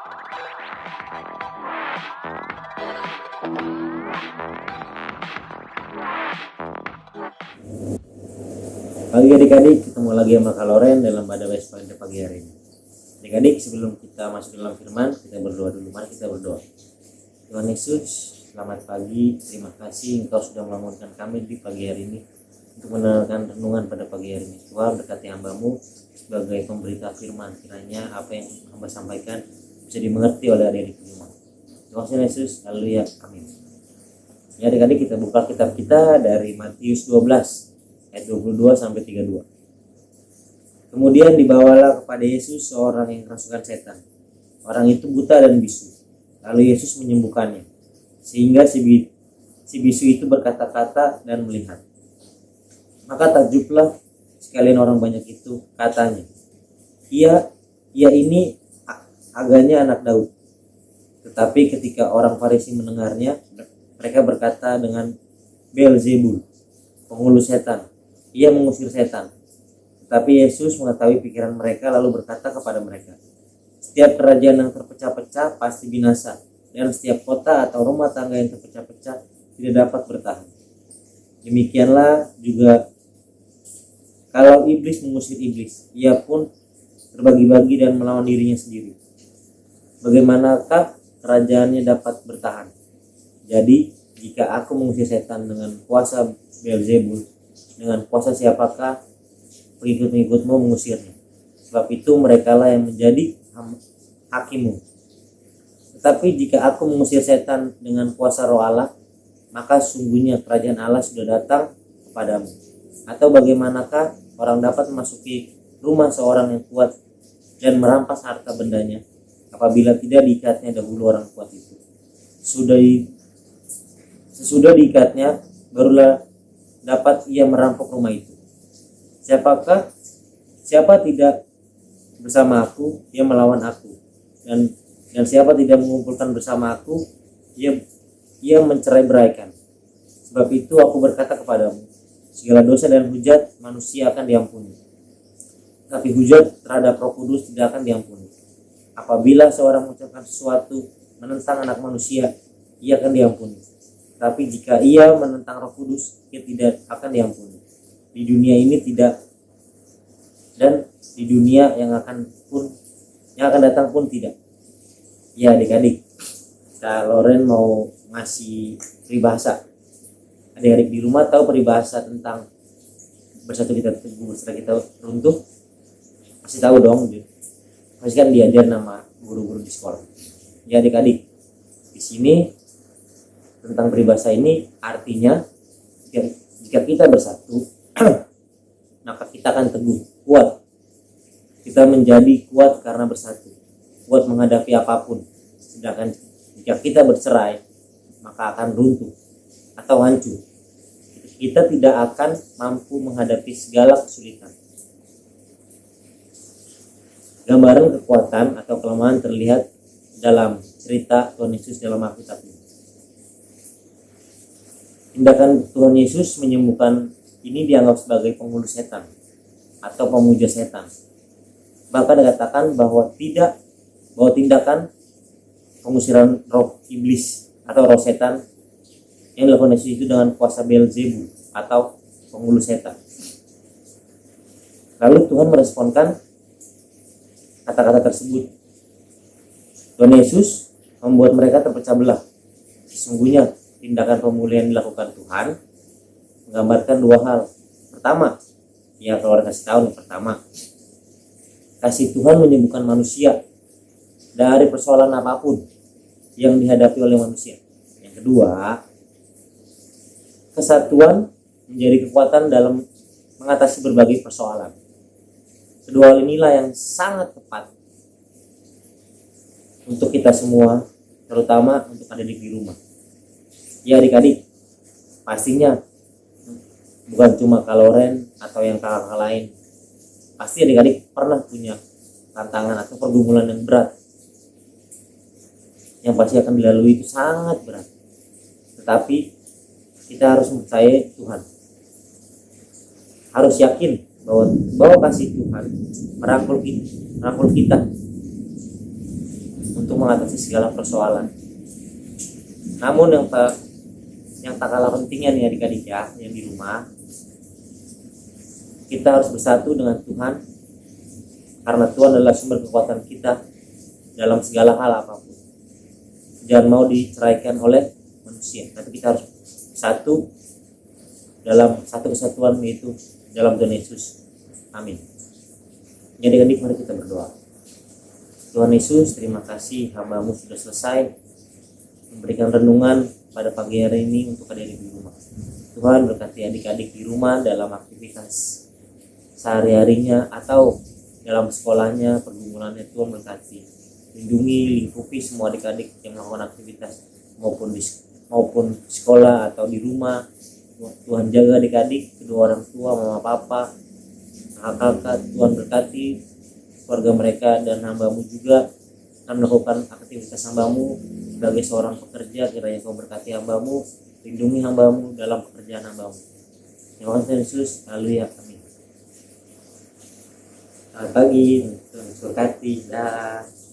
Pagi adik-adik, ketemu lagi sama Kak Loren dalam pada Vespa pagi hari ini. Adik-adik, sebelum kita masuk dalam firman, kita berdoa dulu. Mari kita berdoa. Tuhan Yesus, selamat pagi. Terima kasih Engkau sudah membangunkan kami di pagi hari ini untuk mendengarkan renungan pada pagi hari ini. Tuhan, berkati hamba-Mu sebagai pemberita firman. Kiranya apa yang hamba sampaikan bisa dimengerti oleh adik-adik semua. Terima kasih Yesus. Haleluya. Amin. Ya adik-adik, kita buka kitab kita dari Matius 12 ayat 22 sampai 32. Kemudian dibawalah kepada Yesus seorang yang kerasukan setan. Orang itu buta dan bisu. Lalu Yesus menyembuhkannya, sehingga si bisu itu berkata-kata dan melihat. Maka takjublah sekalian orang banyak itu, katanya, ia ini agaknya anak Daud. Tetapi ketika orang Farisi mendengarnya, mereka berkata dengan Beelzebul, penghulu setan, ia mengusir setan. Tetapi Yesus mengetahui pikiran mereka lalu berkata kepada mereka, setiap kerajaan yang terpecah-pecah pasti binasa, dan setiap kota atau rumah tangga yang terpecah-pecah tidak dapat bertahan. Demikianlah juga kalau iblis mengusir iblis, ia pun terbagi-bagi dan melawan dirinya sendiri. Bagaimanakah kerajaannya dapat bertahan? Jadi jika aku mengusir setan dengan kuasa Beelzebul, dengan kuasa siapakah pengikut-pengikutmu mengusirnya? Sebab itu merekalah yang menjadi hakimmu. Tetapi jika aku mengusir setan dengan kuasa roh Allah, maka sungguhnya kerajaan Allah sudah datang kepadamu. Atau bagaimanakah orang dapat memasuki rumah seorang yang kuat dan merampas harta bendanya apabila tidak diikatnya dahulu orang kuat itu? Sesudah diikatnya, barulah dapat ia merampok rumah itu. Siapa tidak bersama aku, ia melawan aku, dan siapa tidak mengumpulkan bersama aku, ia mencerai-beraikan. Sebab itu aku berkata kepadamu, segala dosa dan hujat manusia akan diampuni, tapi hujat terhadap Roh Kudus tidak akan diampuni. Apabila seorang mengucapkan sesuatu menentang anak manusia, ia akan diampuni. Tapi jika ia menentang Roh Kudus, ia tidak akan diampuni. Di dunia ini tidak, dan di dunia yang akan datang pun tidak. Ya adik-adik, Kak Loren mau ngasih peribahasa. Adik-adik di rumah tahu peribahasa tentang bersatu kita teguh, bersatu kita runtuh? Pasti tahu dong, pasti kan diajar nama guru-guru di sekolah. Ya adik-adik, di sini tentang peribahasa ini artinya jika kita bersatu maka kita akan teguh, kuat. Kita menjadi kuat karena bersatu, kuat menghadapi apapun. Sedangkan jika kita bercerai maka akan runtuh atau hancur. Kita tidak akan mampu menghadapi segala kesulitan. Gambaran kekuatan atau kelemahan terlihat dalam cerita Tuhan Yesus dalam Alkitab ini. Tindakan Tuhan Yesus menyembuhkan ini dianggap sebagai penghulu setan atau pemuja setan. Bahkan dikatakan bahwa tindakan pengusiran roh iblis atau roh setan yang dilakukan Yesus itu dengan kuasa Beelzebul atau penghulu setan. Lalu Tuhan meresponkan kata-kata tersebut. Tuhan Yesus membuat mereka terpecah belah. Sesungguhnya tindakan pemulihan dilakukan Tuhan menggambarkan dua hal. Pertama, ya keluar kasih tahu nih, pertama, kasih Tuhan menyembuhkan manusia dari persoalan apapun yang dihadapi oleh manusia. Yang kedua, kesatuan menjadi kekuatan dalam mengatasi berbagai persoalan. Kedua hal inilah yang sangat tepat untuk kita semua, terutama untuk adik di rumah. Ya adik-adik, pastinya bukan cuma Kak Loren atau yang kakak lain. Pasti adik-adik pernah punya tantangan atau pergumulan yang berat. Yang pasti akan dilalui itu sangat berat. Tetapi kita harus percaya Tuhan. Harus yakin bahwa kasih Tuhan merangkul kita untuk mengatasi segala persoalan. Namun yang tak kalah pentingnya nih adik-adik ya, yang di rumah, kita harus bersatu dengan Tuhan, karena Tuhan adalah sumber kekuatan kita dalam segala hal apapun. Jangan mau diceraikan oleh manusia, tapi kita harus satu dalam satu kesatuan, yaitu dalam Tuhan Yesus. Amin. Jadi adik, mari kita berdoa. Tuhan Yesus, terima kasih hamba-Mu sudah selesai memberikan renungan pada pagi hari ini untuk adik-adik di rumah. Tuhan berkati adik-adik di rumah dalam aktivitas sehari-harinya atau dalam sekolahnya, pergumulannya. Tuhan berkati, lindungi, lingkupi semua adik-adik yang melakukan aktivitas maupun sekolah atau di rumah. Tuhan jaga adik-adik, kedua orang tua, mama papa, kakak-kakak. Tuhan berkati keluarga mereka, dan hamba-Mu juga akan melakukan aktivitas hamba-Mu sebagai seorang pekerja. Kiranya Kau berkati hamba-Mu, lindungi hamba-Mu dalam pekerjaan hamba-Mu. Terima kasih Yesus. Haleluya. Amin. Selamat pagi, Tuhan berkati. Dah.